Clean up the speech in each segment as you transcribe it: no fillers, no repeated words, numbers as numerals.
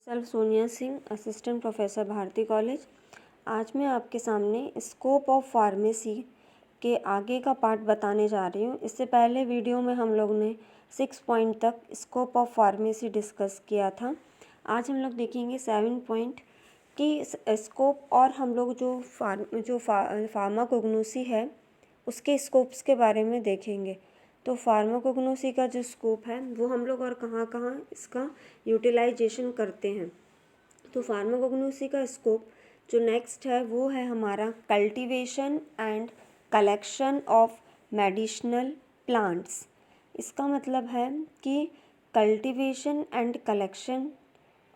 Self Sonia Singh, assistant professor, Bharati college. आज मैं आपके सामने स्कोप ऑफ फार्मेसी के आगे का पार्ट बताने जा रही हूँ। इससे पहले वीडियो में हम लोग ने 6 पॉइंट तक स्कोप ऑफ फार्मेसी डिस्कस किया था। आज हम लोग देखेंगे 7 पॉइंट की स्कोप और हम लोग जो फार्माकोग्नोसी है उसके स्कोप्स के बारे में देखेंगे। तो फार्माकोग्नोसी का जो स्कोप है वो हम लोग और कहाँ कहाँ इसका यूटिलाइजेशन करते हैं। तो फार्माकोग्नोसी का स्कोप जो नेक्स्ट है वो है हमारा cultivation and collection of medicinal plants. इसका मतलब है कि cultivation and collection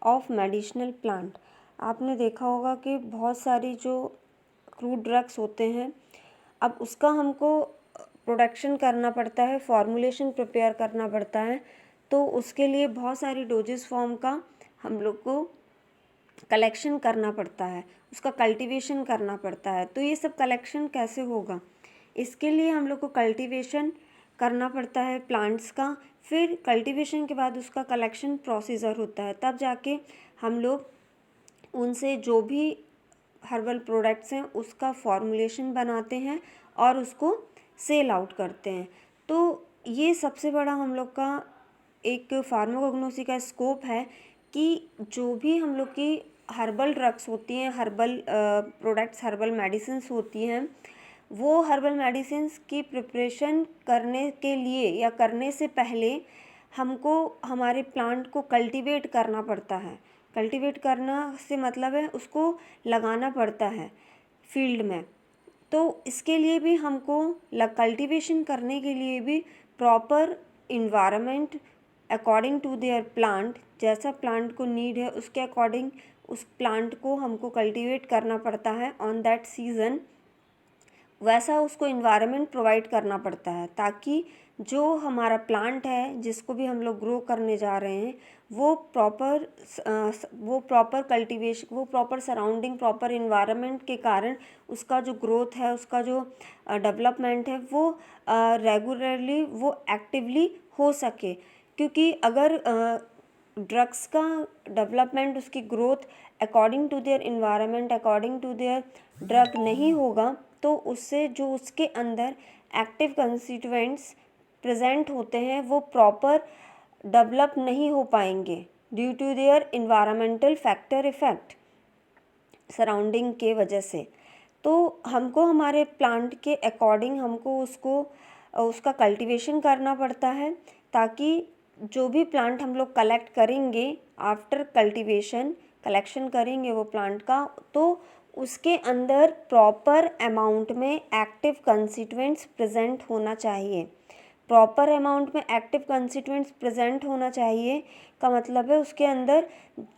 of medicinal plant. आपने देखा होगा कि बहुत सारी जो क्रूड ड्रग्स होते हैं, अब उसका हमको प्रोडक्शन करना पड़ता है, फॉर्मुलेशन प्रिपेयर करना पड़ता है, तो उसके लिए बहुत सारी डोजेस फॉर्म का हम लोग को कलेक्शन करना पड़ता है, उसका कल्टीवेशन करना पड़ता है। तो ये सब कलेक्शन कैसे होगा, इसके लिए हम लोग को कल्टीवेशन करना पड़ता है प्लांट्स का। फिर कल्टीवेशन के बाद उसका कलेक्शन प्रोसीजर होता है, तब जाके हम लोग उनसे जो भी हर्बल प्रोडक्ट्स हैं उसका फॉर्मुलेशन बनाते हैं और उसको सेल आउट करते हैं। तो ये सबसे बड़ा हम लोग का एक फार्माकोग्नोसी का स्कोप है कि जो भी हम लोग की हर्बल ड्रग्स होती हैं, हर्बल प्रोडक्ट्स, हर्बल मेडिसिन्स होती हैं, वो हर्बल मेडिसिन्स की प्रिपरेशन करने के लिए या करने से पहले हमको हमारे प्लांट को कल्टीवेट करना पड़ता है। कल्टीवेट करना से मतलब है उसको लगाना पड़ता है फील्ड में। तो इसके लिए भी हमको कल्टीवेशन करने के लिए भी proper environment according to their plant, जैसा प्लांट को नीड है उसके अकॉर्डिंग उस प्लांट को हमको कल्टीवेट करना पड़ता है ऑन दैट सीज़न। वैसा उसको इन्वायरमेंट प्रोवाइड करना पड़ता है ताकि जो हमारा प्लांट है जिसको भी हम लोग ग्रो करने जा रहे हैं वो प्रॉपर कल्टीवेशन, वो प्रॉपर सराउंडिंग, प्रॉपर इन्वायरमेंट के कारण उसका जो ग्रोथ है, उसका जो डेवलपमेंट है वो रेगुलरली, वो एक्टिवली हो सके। क्योंकि अगर ड्रग्स का डेवलपमेंट, उसकी growth according to their environment, according to their drug नहीं होगा तो उससे जो उसके अंदर एक्टिव कंस्टिट्यूएंट्स प्रेजेंट होते हैं वो प्रॉपर डेवलप नहीं हो पाएंगे due to their environmental factor effect, surrounding के वजह से। तो हमको हमारे प्लांट के अकॉर्डिंग हमको उसका कल्टीवेशन करना पड़ता है ताकि जो भी प्लांट हम लोग कलेक्ट करेंगे, आफ्टर कल्टीवेशन कलेक्शन करेंगे वो प्लांट का, तो उसके अंदर प्रॉपर अमाउंट में एक्टिव कंस्टिट्यूएंट्स प्रेजेंट होना चाहिए। प्रॉपर अमाउंट में एक्टिव कंस्टिट्यूएंट्स प्रेजेंट होना चाहिए का मतलब है उसके अंदर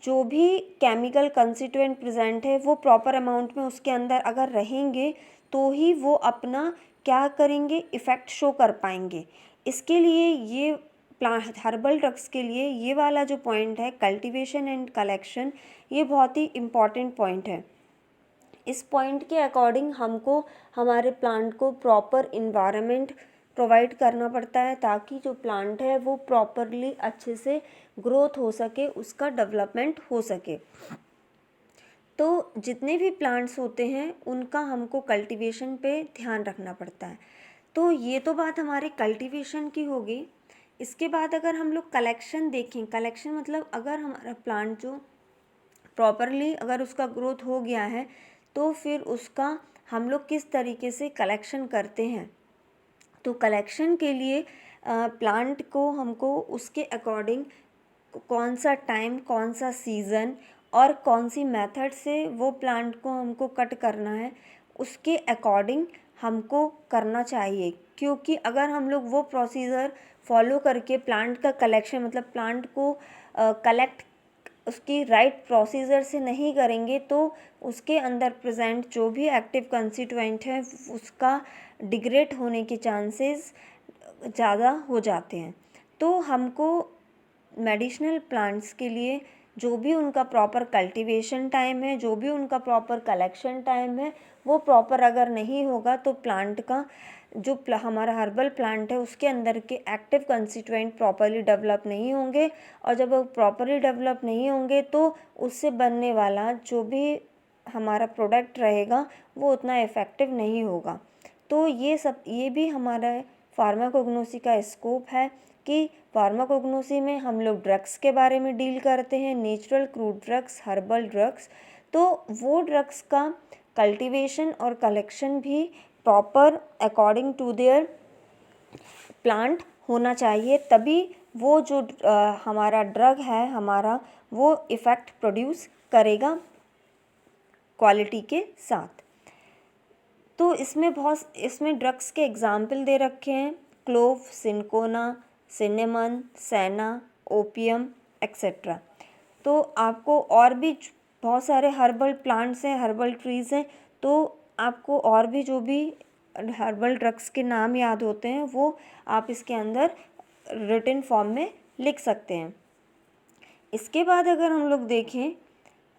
जो भी केमिकल कंस्टिट्यूएंट प्रेजेंट है वो प्रॉपर अमाउंट में उसके अंदर अगर रहेंगे तो ही वो अपना क्या करेंगे, इफ़ेक्ट शो कर पाएंगे। इसके लिए ये प्लांट हर्बल ड्रग्स के लिए ये वाला जो पॉइंट है कल्टीवेशन एंड कलेक्शन, ये बहुत ही इम्पॉर्टेंट पॉइंट है। इस पॉइंट के अकॉर्डिंग हमको हमारे प्लांट को प्रॉपर इन्वायरमेंट प्रोवाइड करना पड़ता है ताकि जो प्लांट है वो प्रॉपरली अच्छे से ग्रोथ हो सके, उसका डेवलपमेंट हो सके। तो जितने भी प्लांट्स होते हैं उनका हमको कल्टीवेशन पे ध्यान रखना पड़ता है। तो ये तो बात हमारे कल्टीवेशन की होगी। इसके बाद अगर हम लोग कलेक्शन देखें, कलेक्शन मतलब अगर हमारा प्लांट जो प्रॉपरली अगर उसका ग्रोथ हो गया है तो फिर उसका हम लोग किस तरीके से कलेक्शन करते हैं। तो कलेक्शन के लिए प्लांट को हमको उसके अकॉर्डिंग कौन सा टाइम, कौन सा सीज़न और कौन सी मेथड से वो प्लांट को हमको कट करना है, उसके अकॉर्डिंग हमको करना चाहिए। क्योंकि अगर हम लोग वो प्रोसीजर फॉलो करके प्लांट का कलेक्शन मतलब प्लांट को कलेक्ट उसकी राइट प्रोसीजर से नहीं करेंगे तो उसके अंदर प्रेजेंट जो भी एक्टिव कंस्टिट्यूएंट है उसका डिग्रेड होने के चांसेस ज़्यादा हो जाते हैं। तो हमको मेडिसिनल प्लांट्स के लिए जो भी उनका प्रॉपर कल्टीवेशन टाइम है, जो भी उनका प्रॉपर कलेक्शन टाइम है, वो प्रॉपर अगर नहीं होगा तो प्लांट का हमारा हर्बल प्लांट है उसके अंदर के एक्टिव कंस्टिट्यूएंट प्रॉपरली डेवलप नहीं होंगे, और जब वो प्रॉपरली डेवलप नहीं होंगे तो उससे बनने वाला जो भी हमारा प्रोडक्ट रहेगा वो उतना इफ़ेक्टिव नहीं होगा। तो ये भी हमारा फार्माकोग्नोसी का स्कोप है कि फार्माकोग्नोसी में हम लोग ड्रग्स के बारे में डील करते हैं, natural, crude drugs, herbal drugs. तो वो ड्रग्स का कल्टीवेशन और कलेक्शन भी proper according to their plant होना चाहिए, तभी वो जो हमारा ड्रग है हमारा वो इफ़ेक्ट प्रोड्यूस करेगा क्वालिटी के साथ। तो इसमें ड्रग्स के एग्जाम्पल दे रखे हैं, क्लोव, सिनकोना, सिनेमन, सेना, ओपियम एक्सेट्रा। तो आपको और भी बहुत सारे हर्बल प्लांट्स हैं, हर्बल ट्रीज़ हैं, तो आपको और भी जो भी हर्बल ड्रग्स के नाम याद होते हैं वो आप इसके अंदर रिटन फॉर्म में लिख सकते हैं। इसके बाद अगर हम लोग देखें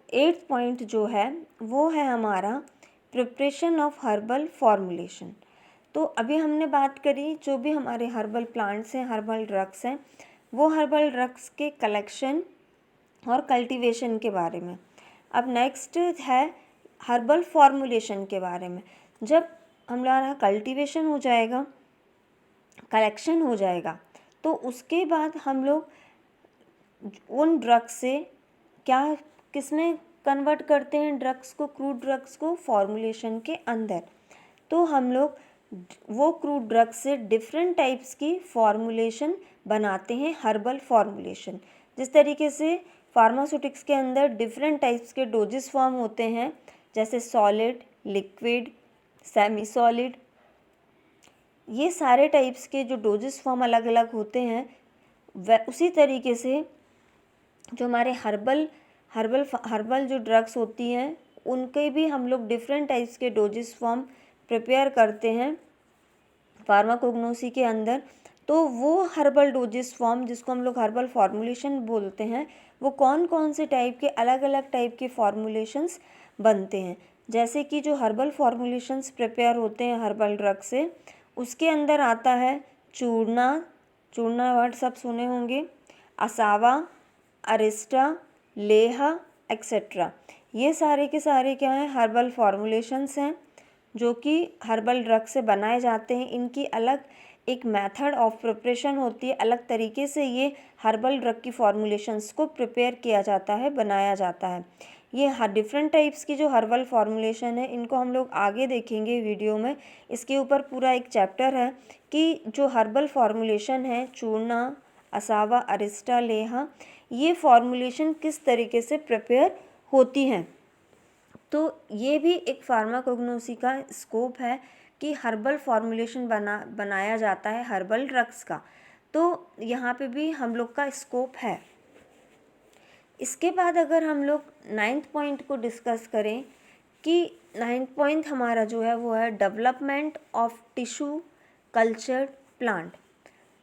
8th पॉइंट जो है वो है हमारा प्रिपरेशन ऑफ हर्बल फॉर्मुलेशन। तो अभी हमने बात करी जो भी हमारे हर्बल प्लांट्स हैं, हर्बल ड्रग्स हैं, वो हर्बल ड्रग्स के कलेक्शन और कल्टीवेशन के बारे में। अब नेक्स्ट है हर्बल फॉर्मुलेशन के बारे में। जब हमारा कल्टीवेशन हो जाएगा, कलेक्शन हो जाएगा, तो उसके बाद हम लोग उन ड्रग्स से किसमें कन्वर्ट करते हैं, ड्रग्स को, क्रूड ड्रग्स को फॉर्मुलेशन के अंदर। तो हम लोग वो क्रूड ड्रग्स से डिफरेंट टाइप्स की फॉर्मुलेशन बनाते हैं, हर्बल फॉर्मुलेशन। जिस तरीके से फार्मास्यूटिक्स के अंदर डिफरेंट टाइप्स के डोजेस फॉर्म होते हैं, जैसे सॉलिड, लिक्विड, सेमी सॉलिड, ये सारे टाइप्स के जो डोजेस फॉर्म अलग अलग होते हैं, वह उसी तरीके से जो हमारे हर्बल जो ड्रग्स होती हैं उनके भी हम लोग डिफरेंट टाइप्स के डोजेस फॉर्म प्रिपेयर करते हैं फार्माकोग्नोसी के अंदर। तो वो हर्बल डोजेस फॉर्म जिसको हम लोग हर्बल फॉर्मुलेशन बोलते हैं, वो कौन कौन से टाइप के अलग अलग टाइप के फॉर्मुलेशंस बनते हैं। जैसे कि जो हर्बल फॉर्मुलेशंस प्रिपेयर होते हैं हर्बल ड्रग से, उसके अंदर आता है चूर्णा वर्ड सब सुने होंगे, असावा, अरिस्टा, लेहा एक्सेट्रा। ये सारे के सारे क्या हैं, हर्बल फॉर्मुलेशंस हैं जो कि हर्बल ड्रग से बनाए जाते हैं। इनकी अलग एक मेथड ऑफ प्रिपरेशन होती है, अलग तरीके से ये हर्बल ड्रग की फॉर्मुलेशंस को प्रिपेयर किया जाता है, बनाया जाता है। ये हर डिफरेंट टाइप्स की जो हर्बल फॉर्मुलेशन है इनको हम लोग आगे देखेंगे वीडियो में। इसके ऊपर पूरा एक चैप्टर है कि जो हर्बल फॉर्मुलेशन है, चूर्णा, असावा, अरिस्टा, लेहा, ये फॉर्मुलेशन किस तरीके से प्रिपेयर होती हैं। तो ये भी एक फार्माकोग्नोसी का स्कोप है कि हर्बल फॉर्मुलेशन बनाया जाता है हर्बल ड्रग्स का। तो यहाँ पे भी हम लोग का स्कोप है। इसके बाद अगर हम लोग 9th पॉइंट को डिस्कस करें कि 9th पॉइंट हमारा जो है वो है development of tissue culture plant.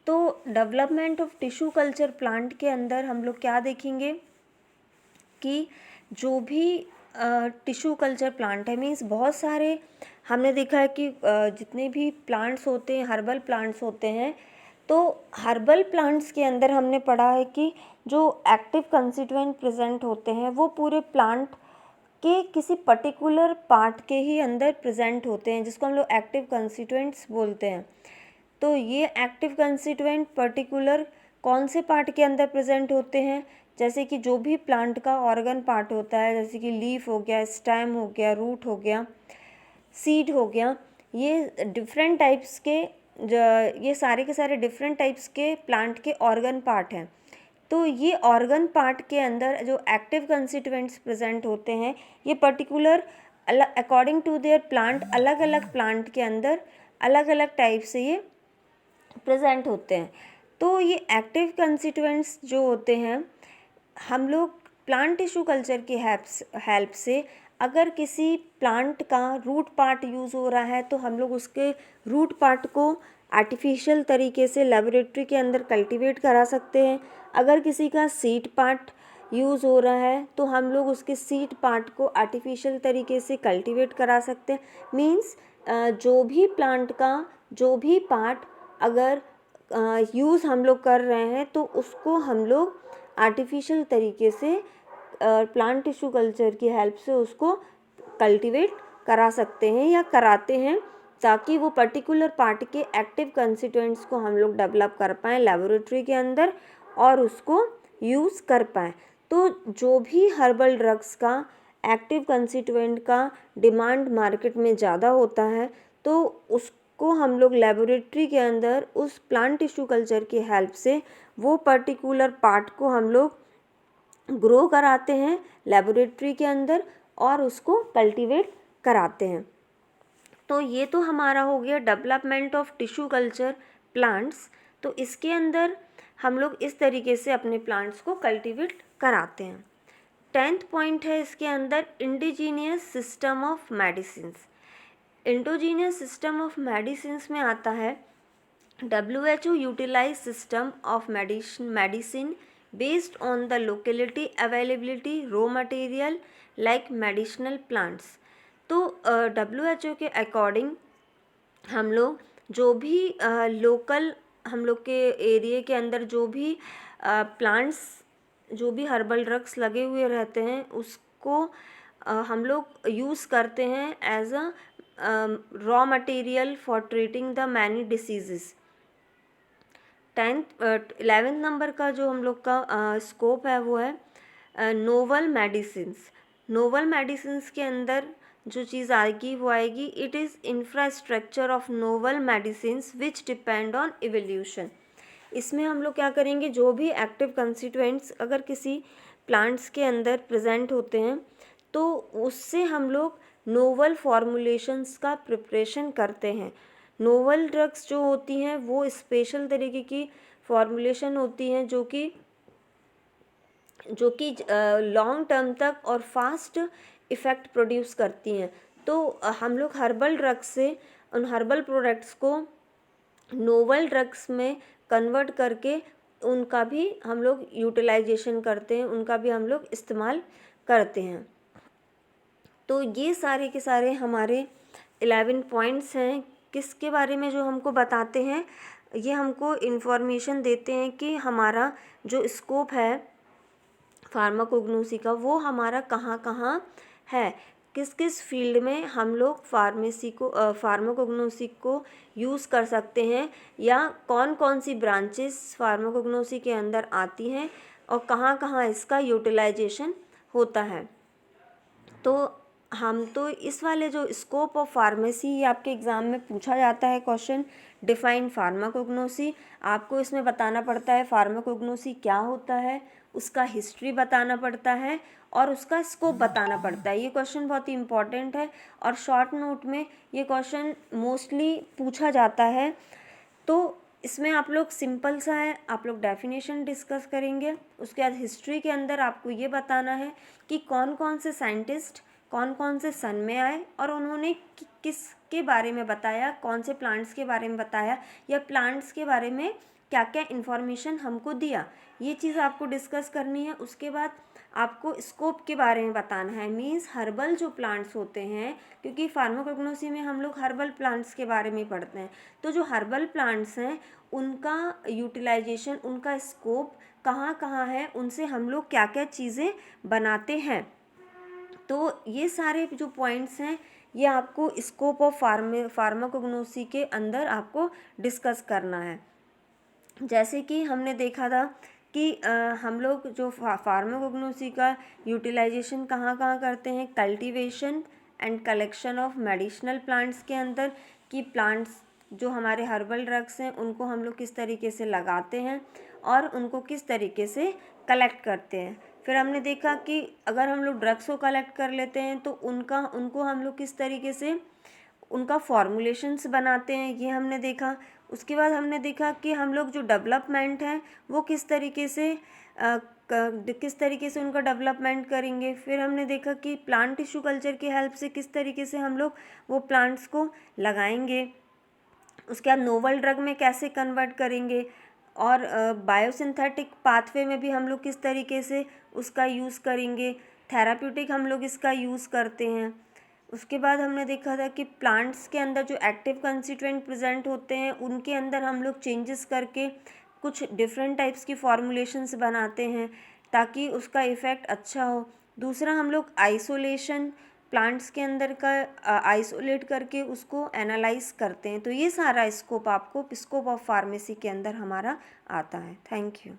तो development of tissue culture plant के अंदर हम लोग क्या देखेंगे कि जो भी टिश्यू कल्चर प्लांट है, मीन्स बहुत सारे हमने देखा है कि जितने भी प्लांट्स होते हैं, हर्बल प्लांट्स होते हैं, तो हर्बल प्लांट्स के अंदर हमने पढ़ा है कि जो एक्टिव कंस्टिट्यूएंट प्रेजेंट होते हैं वो पूरे प्लांट के किसी पर्टिकुलर पार्ट के ही अंदर प्रेजेंट होते हैं, जिसको हम लोग एक्टिव कंस्टिट्यूएंट्स बोलते हैं। तो ये एक्टिव कंस्टिट्यूएंट पर्टिकुलर कौन से पार्ट के अंदर प्रेजेंट होते हैं, जैसे कि जो भी प्लांट का ऑर्गन पार्ट होता है, जैसे कि लीफ हो गया, स्टेम हो गया, रूट हो गया, सीड हो गया, ये डिफरेंट टाइप्स के ये सारे के सारे डिफरेंट टाइप्स के प्लांट के ऑर्गन पार्ट हैं। तो ये ऑर्गन पार्ट के अंदर जो एक्टिव कंस्टिट्यूएंट्स प्रेजेंट होते हैं, ये particular according to their plant अलग अलग प्लांट के अंदर अलग अलग टाइप से ये प्रेजेंट होते हैं। तो ये एक्टिव कंस्टिट्यूएंट्स जो होते हैं, हम लोग प्लांट टिश्यू कल्चर की हेल्प से अगर किसी प्लांट का रूट पार्ट यूज़ हो रहा है तो हम लोग उसके रूट पार्ट को आर्टिफिशियल तरीके से लेबोरेटरी के अंदर कल्टीवेट करा सकते हैं। अगर किसी का सीड पार्ट यूज़ हो रहा है तो हम लोग उसके सीड पार्ट को आर्टिफिशियल तरीके से कल्टीवेट करा सकते हैं। मीन्स जो भी प्लांट का जो भी पार्ट अगर यूज़ हम लोग कर रहे हैं तो उसको हम लोग आर्टिफिशियल तरीके से प्लांट टिश्यू कल्चर की हेल्प से उसको कल्टीवेट करा सकते हैं या कराते हैं, ताकि वो पर्टिकुलर पार्ट के एक्टिव कंस्टिट्यूएंट्स को हम लोग डेवलप कर पाएँ लेबोरेटरी के अंदर और उसको यूज़ कर पाएँ। तो जो भी हर्बल ड्रग्स का एक्टिव कंस्टिट्यूएंट का डिमांड मार्केट में ज़्यादा होता है तो उसको हम लोग लेबोरेटरी के अंदर उस प्लांट टिश्यू कल्चर की हेल्प से वो पर्टिकुलर पार्ट को हम लोग ग्रो कराते हैं लेबोरेटरी के अंदर और उसको कल्टीवेट कराते हैं। तो ये तो हमारा हो गया development of tissue culture plants. तो इसके अंदर हम लोग इस तरीके से अपने प्लांट्स को कल्टीवेट कराते हैं। 10th पॉइंट है इसके अंदर indigenous system of medicines. Indigenous system of medicines में आता है WHO utilize system of medicine based on the locality availability raw material like medicinal plants. तो WHO के अकॉर्डिंग हम लोग जो भी लोकल हम लोग के एरिया के अंदर जो भी प्लांट्स जो भी हर्बल ड्रग्स लगे हुए रहते हैं उसको हम लोग यूज़ करते हैं as a raw material for treating the many diseases. 11th number का जो हम लोग का स्कोप है वो है नोवल मेडिसिन्स। नोवल मेडिसिन्स के अंदर जो चीज़ आएगी वो आएगी it is infrastructure of novel medicines which depend on evolution. इसमें हम लोग क्या करेंगे, जो भी एक्टिव कंस्टिट्यूएंट्स अगर किसी प्लांट्स के अंदर प्रेजेंट होते हैं तो उससे हम लोग नोवल फॉर्मुलेशंस का प्रिपरेशन करते हैं। नोवल ड्रग्स जो होती हैं वो स्पेशल तरीके की फॉर्मुलेशन होती हैं जो कि लॉन्ग टर्म तक और फास्ट इफ़ेक्ट प्रोड्यूस करती हैं। तो हम लोग हर्बल ड्रग्स से उन हर्बल प्रोडक्ट्स को नोवल ड्रग्स में कन्वर्ट करके उनका भी हम लोग यूटिलाइजेशन करते हैं, उनका भी हम लोग इस्तेमाल करते हैं। तो ये सारे के सारे हमारे 11 पॉइंट्स हैं किसके बारे में जो हमको बताते हैं, ये हमको इन्फॉर्मेशन देते हैं कि हमारा जो स्कोप है फार्माकोग्नोसी का वो हमारा कहाँ कहाँ है, किस किस फील्ड में हम लोग फार्माकोग्नोसी को यूज़ कर सकते हैं या कौन कौन सी ब्रांचेस फार्माकोग्नोसी के अंदर आती हैं और कहाँ कहाँ इसका यूटिलाइजेशन होता है। तो हम तो इस वाले जो स्कोप ऑफ फार्मेसी ये आपके एग्ज़ाम में पूछा जाता है क्वेश्चन, डिफाइन फार्माकोग्नोसी। आपको इसमें बताना पड़ता है फार्माकोग्नोसी क्या होता है, उसका हिस्ट्री बताना पड़ता है और उसका स्कोप बताना पड़ता है। ये क्वेश्चन बहुत ही इम्पॉर्टेंट है और शॉर्ट नोट में ये क्वेश्चन मोस्टली पूछा जाता है। तो इसमें आप लोग सिंपल सा है, आप लोग डेफिनेशन डिस्कस करेंगे, उसके बाद हिस्ट्री के अंदर आपको ये बताना है कि कौन कौन से साइंटिस्ट कौन कौन से सन में आए और उन्होंने किसके बारे में बताया, कौन से प्लांट्स के बारे में बताया या प्लांट्स के बारे में क्या क्या इन्फॉर्मेशन हमको दिया, ये चीज़ आपको डिस्कस करनी है। उसके बाद आपको स्कोप के बारे में बताना है, मीन्स हर्बल जो प्लांट्स होते हैं, क्योंकि फार्माकोग्नोसी में हम लोग हर्बल प्लांट्स के बारे में पढ़ते हैं। तो जो हर्बल प्लांट्स हैं उनका यूटिलाइजेशन, उनका स्कोप कहाँ कहाँ है, उनसे हम लोग क्या क्या चीज़ें बनाते हैं। तो ये सारे जो पॉइंट्स हैं ये आपको स्कोप ऑफ फार्माकोग्नोसी के अंदर आपको डिस्कस करना है। जैसे कि हमने देखा था कि हम लोग जो फार्माकोग्नोसी का यूटिलाइजेशन कहाँ कहाँ करते हैं, cultivation and collection of medicinal plants के अंदर, कि प्लांट्स जो हमारे हर्बल ड्रग्स हैं उनको हम लोग किस तरीके से लगाते हैं और उनको किस तरीके से कलेक्ट करते हैं। फिर हमने देखा कि अगर हम लोग ड्रग्स को कलेक्ट कर लेते हैं तो उनको हम लोग किस तरीके से उनका फॉर्मुलेशंस बनाते हैं, ये हमने देखा। उसके बाद हमने देखा कि हम लोग जो डेवलपमेंट है वो किस तरीके से उनका डेवलपमेंट करेंगे। फिर हमने देखा कि प्लांट टिश्यू कल्चर की हेल्प से किस तरीके से हम लोग वो प्लांट्स को लगाएंगे। उसके बाद नोवल ड्रग में कैसे कन्वर्ट करेंगे और बायोसिंथेटिक पाथवे में भी हम लोग किस तरीके से उसका यूज़ करेंगे, थेराप्यूटिक हम लोग इसका यूज़ करते हैं। उसके बाद हमने देखा था कि प्लांट्स के अंदर जो एक्टिव कंस्टिट्यूएंट प्रेजेंट होते हैं उनके अंदर हम लोग चेंजेस करके कुछ डिफरेंट टाइप्स की फॉर्मुलेशंस बनाते हैं ताकि उसका इफ़ेक्ट अच्छा हो। दूसरा, हम लोग आइसोलेशन प्लांट्स के अंदर का आइसोलेट करके उसको एनालाइज करते हैं। तो ये सारा स्कोप आपको स्कोप ऑफ फार्मेसी के अंदर हमारा आता है। Thank you.